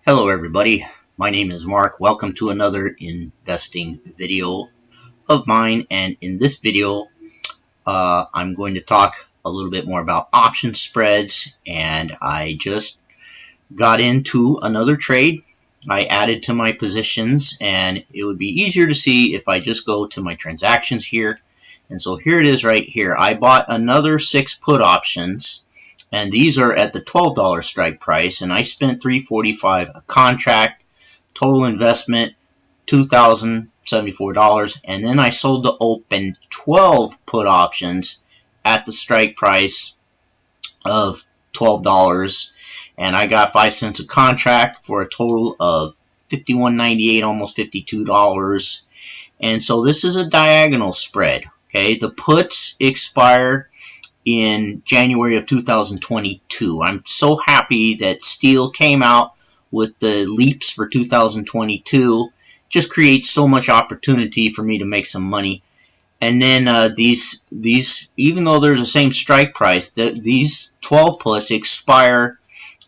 Hello everybody, my name is Mark. Welcome to another investing video of mine, and in this video I'm going to talk a little bit more about option spreads. And I just got into another trade. I added to my positions, and it would be easier to see if I just go to my transactions here. And so here it is right here. I bought another 6 put options, and these are at the $12 strike price, and I spent $345 a contract. Total investment $2,074, and then I sold the open 12 put options at the strike price of $12, and I got 5 cents a contract for a total of $51.98, almost $52. And so this is a diagonal spread. Okay, the puts expire in January of 2022. I'm so happy that Steel came out with the leaps for 2022. Just creates so much opportunity for me to make some money. And then these even though they're the same strike price, these 12 puts expire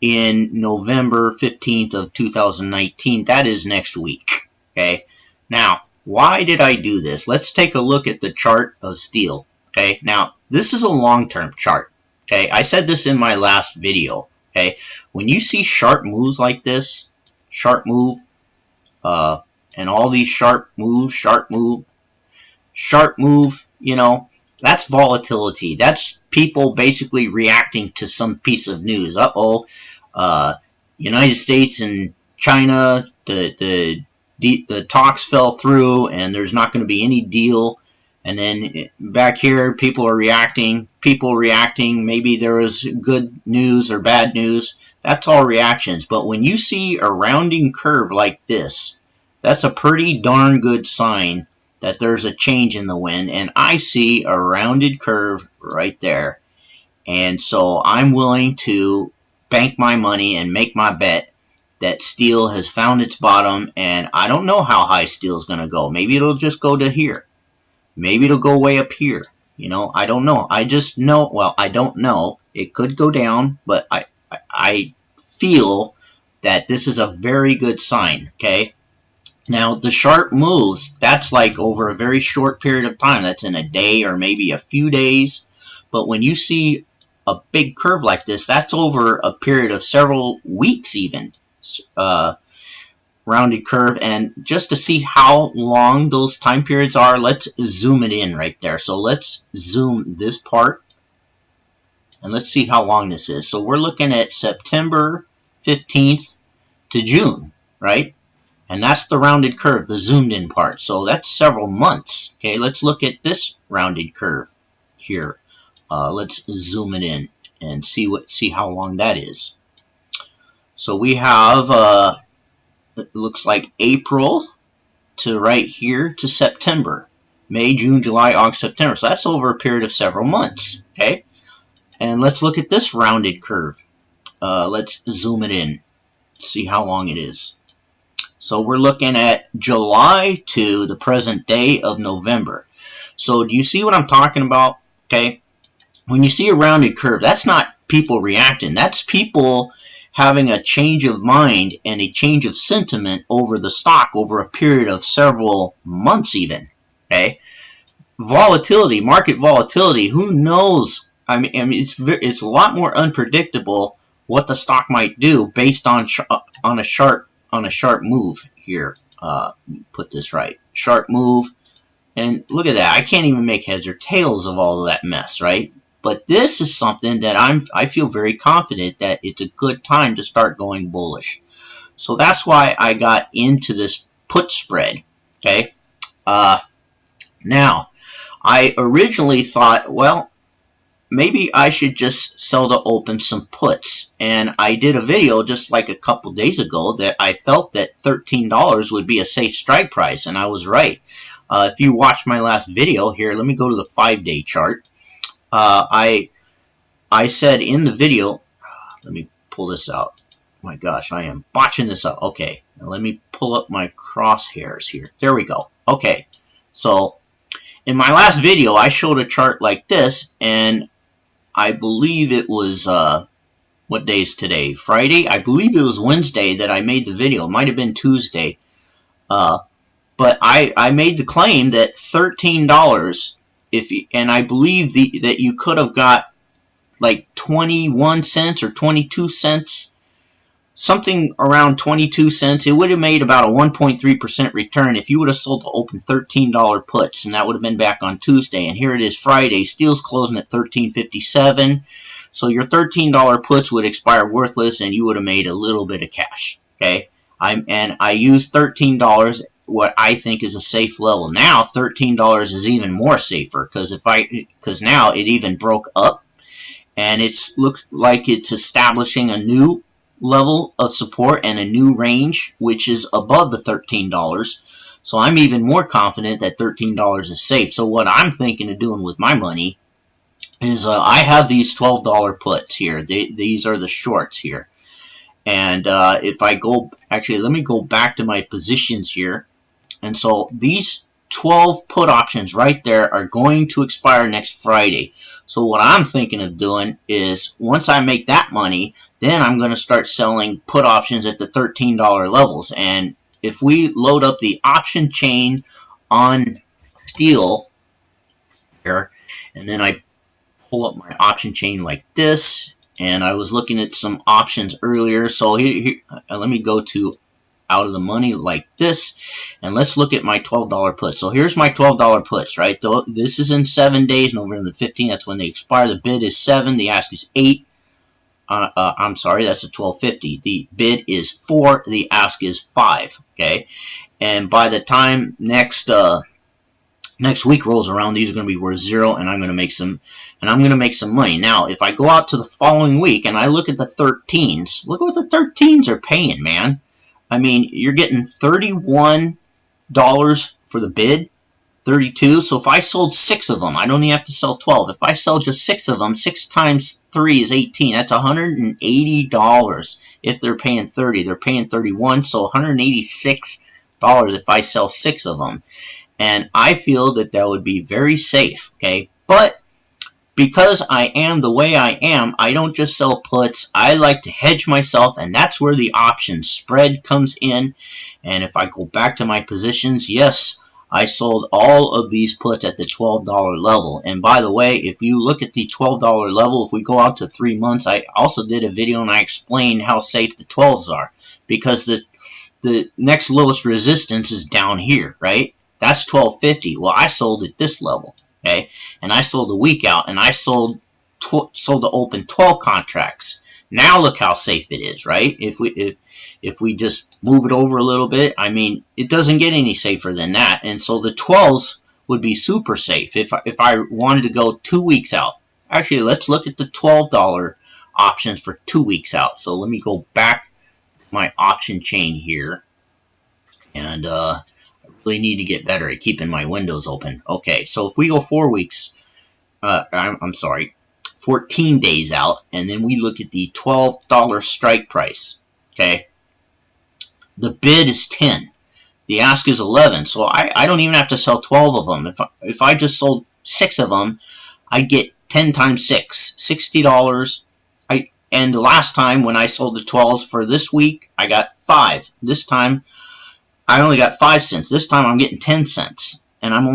in November 15th of 2019. That is next week. Okay, now why did I do this? Let's take a look at the chart of Steel. Okay, now this is a long-term chart. Okay, I said this in my last video. Okay, when you see sharp moves like this, sharp move, and all these sharp move, you know, that's volatility. That's people basically reacting to some piece of news. United States and China, the talks fell through, and there's not going to be any deal. And then back here, people reacting. Maybe there was good news or bad news. That's all reactions. But when you see a rounding curve like this, that's a pretty darn good sign that there's a change in the wind. And I see a rounded curve right there. And so I'm willing to bank my money and make my bet that Steel has found its bottom. And I don't know how high Steel is going to go. Maybe it'll just go to here. Maybe it'll go way up here. You know, I don't know. I just know, well, I don't know. It could go down, but I feel that this is a very good sign, okay? Now, the sharp moves, that's like over a very short period of time. That's in a day or maybe a few days. But when you see a big curve like this, that's over a period of several weeks even. Rounded curve. And just to see how long those time periods are, let's zoom it in right there. So let's zoom this part and let's see how long this is. So we're looking at September 15th to June, right? And that's the rounded curve, the zoomed in part. So that's several months. Okay, let's look at this rounded curve here. Let's zoom it in and see how long that is. So we have it looks like April to right here to September. May, June, July, August, September. So that's over a period of several months. Okay, and let's look at this rounded curve. Let's zoom it in, see how long it is. So we're looking at July to the present day of November. So do you see what I'm talking about? Okay, when you see a rounded curve, that's not people reacting. That's people having a change of mind and a change of sentiment over the stock over a period of several months even. Okay, volatility, market volatility, who knows? I mean it's a lot more unpredictable what the stock might do based on a sharp move here. Put this right, sharp move, and look at that. I can't even make heads or tails of all of that mess, right? But this is something that I feel very confident that it's a good time to start going bullish. So that's why I got into this put spread. Okay. Now, I originally thought, well, maybe I should just sell the open some puts. And I did a video just like a couple days ago that I felt that $13 would be a safe strike price, and I was right. If you watched my last video here, let me go to the 5-day chart. I said in the video, let me pull this out. My gosh, I am botching this up. Okay, now let me pull up my crosshairs here. There we go. Okay, so in my last video, I showed a chart like this, and I believe it was what day is today? Friday? I believe it was Wednesday that I made the video. It might have been Tuesday. But I made the claim that $13, and I believe that you could have got like 21 cents or 22 cents, something around 22 cents. It would have made about a 1.3% return if you would have sold the open $13 puts, and that would have been back on Tuesday. And here it is Friday. Steel's closing at $13.57. So your $13 puts would expire worthless, and you would have made a little bit of cash. Okay, I used $13, what I think is a safe level. Now $13 is even more safer because now it even broke up, and it's looked like it's establishing a new level of support and a new range, which is above the $13. So I'm even more confident that $13 is safe. So what I'm thinking of doing with my money is I have these $12 puts here. These are the shorts here. And if I go, actually, let me go back to my positions here. And so these 12 put options right there are going to expire next Friday. So what I'm thinking of doing is once I make that money, then I'm going to start selling put options at the $13 levels. And if we load up the option chain on Steel here, and then I pull up my option chain like this, and I was looking at some options earlier. So here let me go to out of the money like this, and let's look at my $12 puts. So here's my $12 puts, right? This is in 7 days, November the 15th. That's when they expire. The bid is 7. The ask is 8. I'm sorry, that's a $12.50. The bid is 4. The ask is 5. Okay, and by the time next week rolls around, these are going to be worth 0, and I'm going to make some money. Now, if I go out to the following week and I look at the 13s, look what the 13s are paying, man. I mean, you're getting $31 for the bid, 32. So if I sold 6 of them, I don't even have to sell 12. If I sell just 6 of them, 6 times 3 is 18. That's $180. If they're paying 30, they're paying 31. So $186 if I sell 6 of them. And I feel that would be very safe, okay? But because I am the way I am, I don't just sell puts. I like to hedge myself, and that's where the option spread comes in. And if I go back to my positions, yes, I sold all of these puts at the $12 level. And by the way, if you look at the $12 level, if we go out to 3 months, I also did a video and I explained how safe the 12s are. Because the next lowest resistance is down here, right? That's $12.50. Well, I sold at this level, okay? And I sold a week out, and I sold the open 12 contracts. Now look how safe it is, right? If we just move it over a little bit, I mean, it doesn't get any safer than that. And so the 12s would be super safe if I wanted to go 2 weeks out. Actually, let's look at the $12 options for 2 weeks out. So let me go back to my option chain here, and really need to get better at keeping my windows open. Okay, so if we go 4 weeks, I'm sorry, 14 days out, and then we look at the $12 strike price, okay, the bid is 10. The ask is 11, so I don't even have to sell 12 of them. If I just sold 6 of them, I get 10 times 6, $60. And the last time when I sold the 12s for this week, I got 5. This time, I only got 5 cents. This time I'm getting 10 cents. And I'm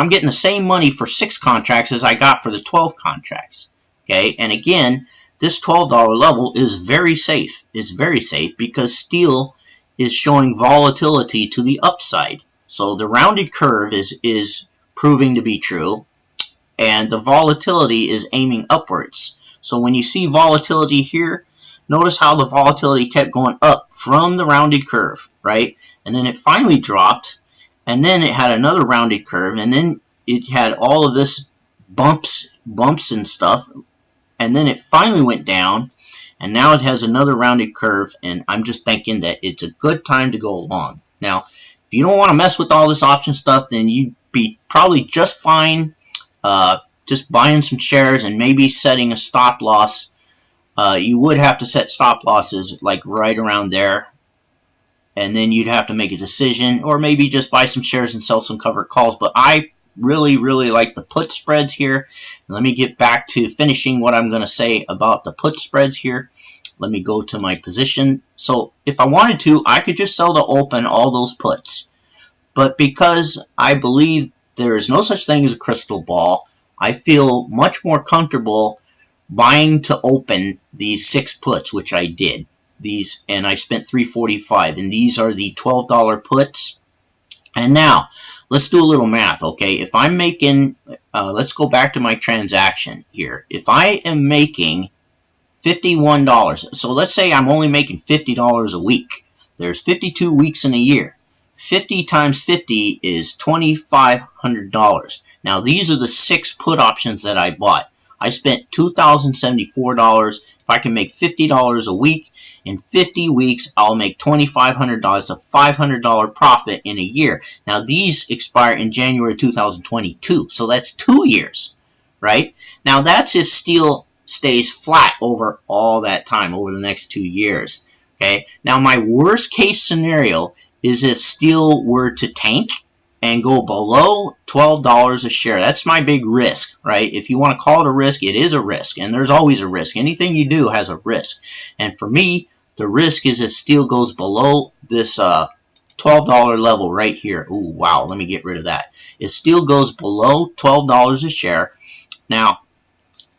getting the same money for 6 contracts as I got for the 12 contracts. Okay, and again, this $12 level is very safe. It's very safe because steel is showing volatility to the upside. So the rounded curve is proving to be true, and the volatility is aiming upwards. So when you see volatility here, notice how the volatility kept going up from the rounded curve, right? And then it finally dropped, and then it had another rounded curve, and then it had all of this bumps and stuff, and then it finally went down, and now it has another rounded curve, and I'm just thinking that it's a good time to go long. Now, if you don't want to mess with all this option stuff, then you'd be probably just fine just buying some shares and maybe setting a stop loss. You would have to set stop losses like right around there, and then you'd have to make a decision, or maybe just buy some shares and sell some covered calls. But I really like the put spreads here. Let me get back to finishing what I'm going to say about the put spreads here. Let me go to my position. So if I wanted to, I could just sell to open all those puts. But because I believe there is no such thing as a crystal ball, I feel much more comfortable buying to open these 6 puts, which I did. These, and I spent $345, and these are the $12 puts. And now let's do a little math, okay? If I'm making, let's go back to my transaction here. If I am making $51, so let's say I'm only making $50 a week. There's 52 weeks in a year. 50 times 50 is $2,500. Now these are the 6 put options that I bought. I spent $2,074. If I can make $50 a week, in 50 weeks, I'll make $2,500, a $500 profit in a year. Now, these expire in January 2022, so that's 2 years, right? Now, that's if steel stays flat over all that time, over the next 2 years, okay? Now, my worst case scenario is if steel were to tank and go below $12 a share. That's my big risk, right? If you want to call it a risk, it is a risk, and there's always a risk. Anything you do has a risk. And for me, the risk is if steel goes below this $12 level right here. Ooh, wow, let me get rid of that. If steel goes below $12 a share, now,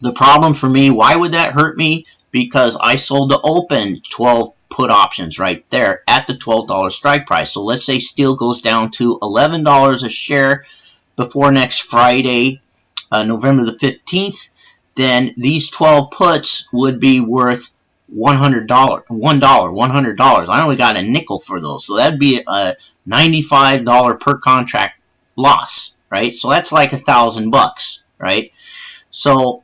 the problem for me, why would that hurt me? Because I sold the open 12 put options right there at the $12 strike price. So let's say steel goes down to $11 a share before next Friday, November the 15th, then these 12 puts would be worth $100. I only got a nickel for those, so that'd be a $95 per contract loss, right? So that's like $1,000, right? So,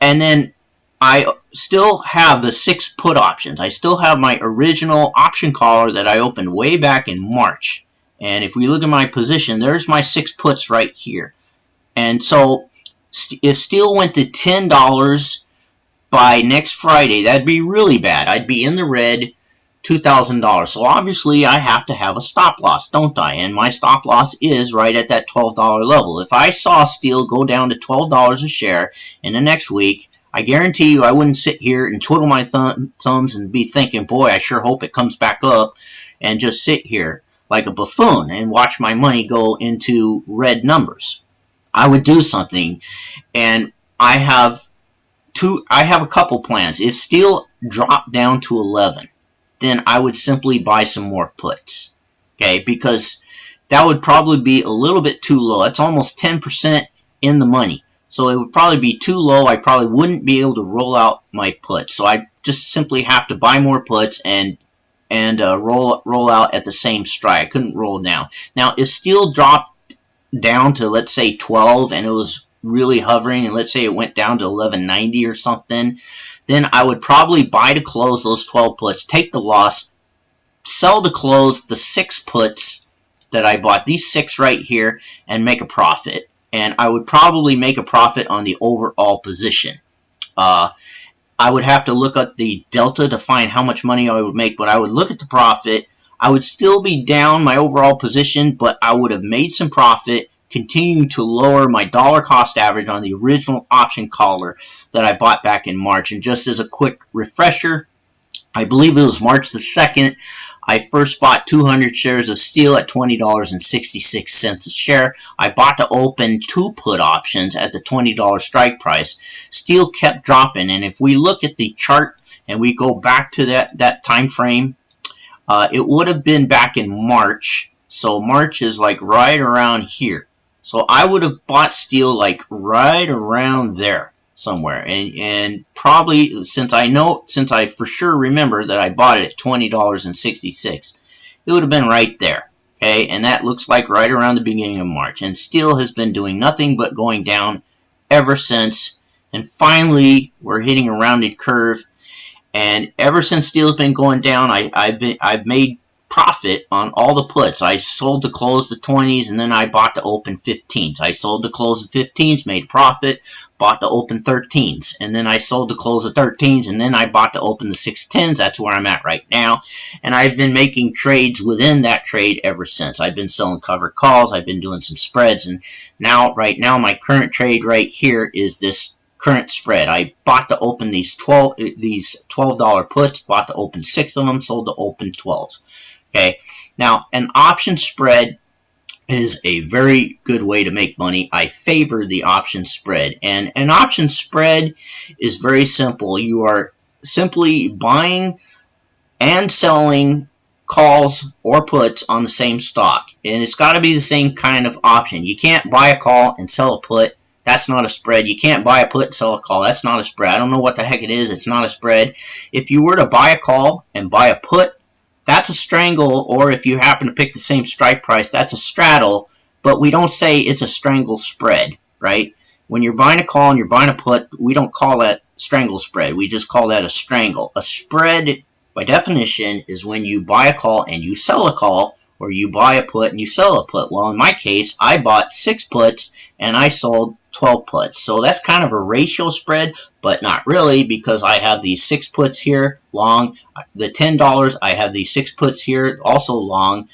and then I still have the 6 put options. I still have my original option caller that I opened way back in March. And if we look at my position, there's my 6 puts right here. And so if steel went to $10 by next Friday, that'd be really bad. I'd be in the red, $2,000. So obviously I have to have a stop loss, don't I? And my stop loss is right at that $12 level. If I saw steel go down to $12 a share in the next week, I guarantee you I wouldn't sit here and twiddle my thumbs and be thinking, boy, I sure hope it comes back up, and just sit here like a buffoon and watch my money go into red numbers. I would do something, and I have a couple plans. If steel dropped down to 11, then I would simply buy some more puts, okay, because that would probably be a little bit too low. It's almost 10% in the money. So it would probably be too low. I probably wouldn't be able to roll out my puts. So I just simply have to buy more puts and roll out at the same strike. I couldn't roll down. Now, if steel dropped down to, let's say, 12 and it was really hovering, and let's say it went down to 11.90 or something, then I would probably buy to close those 12 puts, take the loss, sell to close the 6 puts that I bought, these 6 right here, and make a profit. And I would probably make a profit on the overall position. I would have to look at the delta to find how much money I would make, but I would look at the profit. I would still be down my overall position, but I would have made some profit, continuing to lower my dollar cost average on the original option caller that I bought back in March. And just as a quick refresher, I believe it was March the 2nd, I first bought 200 shares of steel at $20.66 a share. I bought to open 2 put options at the $20 strike price. Steel kept dropping, and if we look at the chart and we go back to that time frame, it would have been back in March. So March is like right around here. So I would have bought steel like right around there somewhere, and probably since I for sure remember that I bought it at $20.66, it would have been right there, okay? And that looks like right around the beginning of March, and steel has been doing nothing but going down ever since, and finally we're hitting a rounded curve, and ever since steel's been going down, I've made profit on all the puts. I sold to close the 20s, and then I bought to open 15s. I sold to close the 15s, made profit, bought to open 13s, and then I sold to close the 13s, and then I bought to open the 610s. That's where I'm at right now, and I've been making trades within that trade ever since. I've been selling covered calls, I've been doing some spreads, and right now my current trade right here is this current spread. I bought to open these $12 puts, bought to open 6 of them, sold to open 12s. Okay, now an option spread is a very good way to make money. I favor the option spread, and an option spread is very simple. You are simply buying and selling calls or puts on the same stock, and it's got to be the same kind of option. You can't buy a call and sell a put. That's not a spread. You can't buy a put and sell a call. That's not a spread. I don't know what the heck it is. It's not a spread. If you were to buy a call and buy a put, that's a strangle, or if you happen to pick the same strike price, that's a straddle, but we don't say it's a strangle spread, right? When you're buying a call and you're buying a put, we don't call that strangle spread. We just call that a strangle. A spread, by definition, is when you buy a call and you sell a call, or you buy a put and you sell a put. Well, in my case, I bought 6 puts and I sold 12 puts. So that's kind of a ratio spread, but not really, because I have these 6 puts here long. The $10, I have these 6 puts here also long,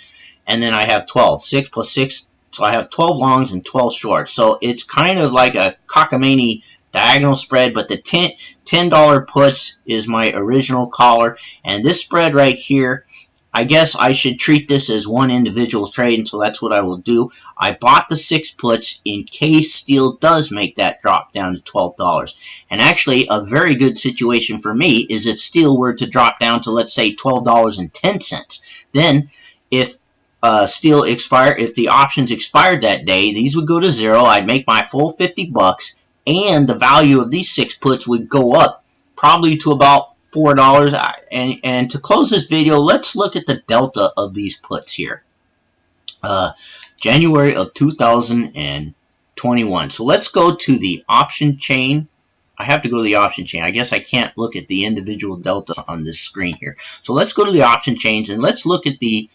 and then I have 12. 6 plus 6, so I have 12 longs and 12 shorts. So it's kind of like a cockamamie diagonal spread, but the $10 puts is my original collar, and this spread right here, I guess I should treat this as one individual trade, and so that's what I will do. I bought the 6 puts in case steel does make that drop down to $12. And actually, a very good situation for me is if steel were to drop down to, let's say, $12.10. Then, if if the options expired that day, these would go to 0. I'd make my full $50, and the value of these 6 puts would go up probably to about $4. And to close this video, let's look at the delta of these puts here. January of 2021. So let's go to the option chain. I have to go to the option chain. I guess I can't look at the individual delta on this screen here. So let's go to the option chains and let's look at the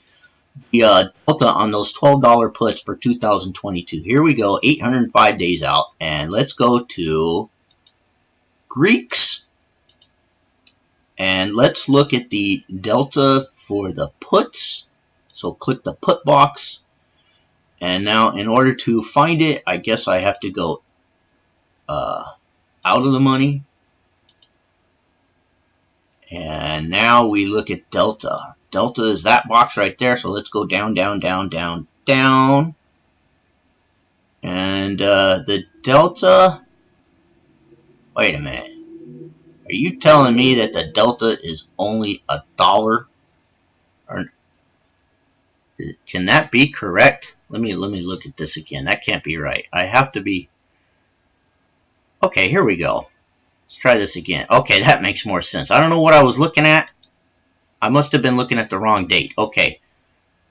delta on those $12 puts for 2022. Here we go, 805 days out, and let's go to Greeks. And let's look at the delta for the puts. So click the put box. And now in order to find it, I guess I have to go out of the money. And now we look at delta. Delta is that box right there. So let's go down, down, down, down, down. And the delta, wait a minute. Are you telling me that the delta is only $1? Or can that be correct? Let me look at this again. That can't be right. I have to be. Okay, here we go. Let's try this again. Okay, that makes more sense. I don't know what I was looking at. I must have been looking at the wrong date. Okay,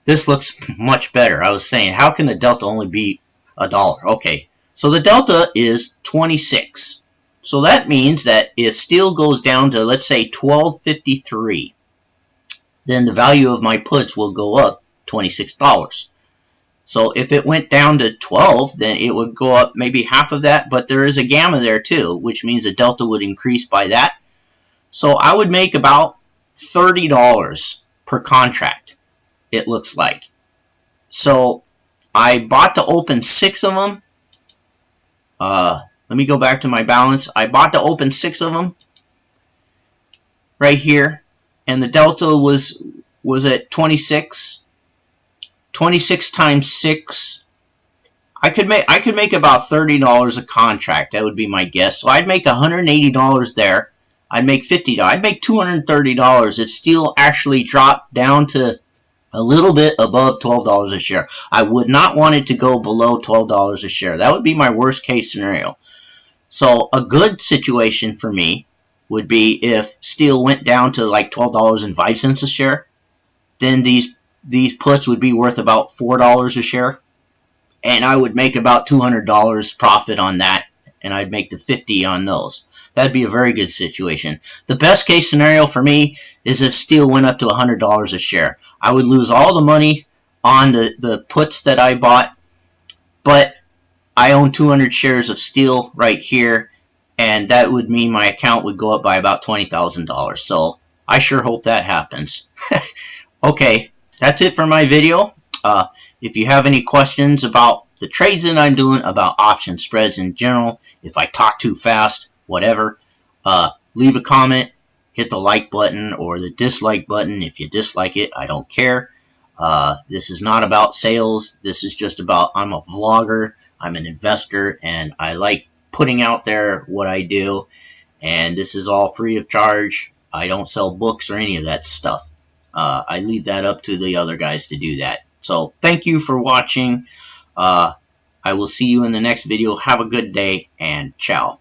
this looks much better. I was saying, how can the delta only be $1? Okay, so the delta is 26. So that means that if steel goes down to, let's say, $12.53, then the value of my puts will go up $26. So if it went down to 12, then it would go up maybe half of that, but there is a gamma there too, which means the delta would increase by that. So I would make about $30 per contract, it looks like. So I bought to open 6 of them. Let me go back to my balance. I bought to open 6 of them right here, and the delta was at 26. 26 times 6. I could make about $30 a contract. That would be my guess. So I'd make $180 there. I'd make $50. I'd make $230 if steel actually dropped down to a little bit above $12 a share. I would not want it to go below $12 a share. That would be my worst case scenario. So a good situation for me would be if steel went down to like $12.05 a share. Then these puts would be worth about $4 a share. And I would make about $200 profit on that. And I'd make the $50 on those. That'd be a very good situation. The best case scenario for me is if steel went up to $100 a share. I would lose all the money on the puts that I bought, but I own 200 shares of steel right here, and that would mean my account would go up by about $20,000. So I sure hope that happens. Okay, that's it for my video. If you have any questions about the trades that I'm doing, about option spreads in general, if I talk too fast, whatever, leave a comment, hit the like button or the dislike button. If you dislike it, I don't care. This is not about sales. This is just about, I'm a vlogger, I'm an investor, and I like putting out there what I do. And this is all free of charge. I don't sell books or any of that stuff. I leave that up to the other guys to do that. So thank you for watching. I will see you in the next video. Have a good day, and ciao.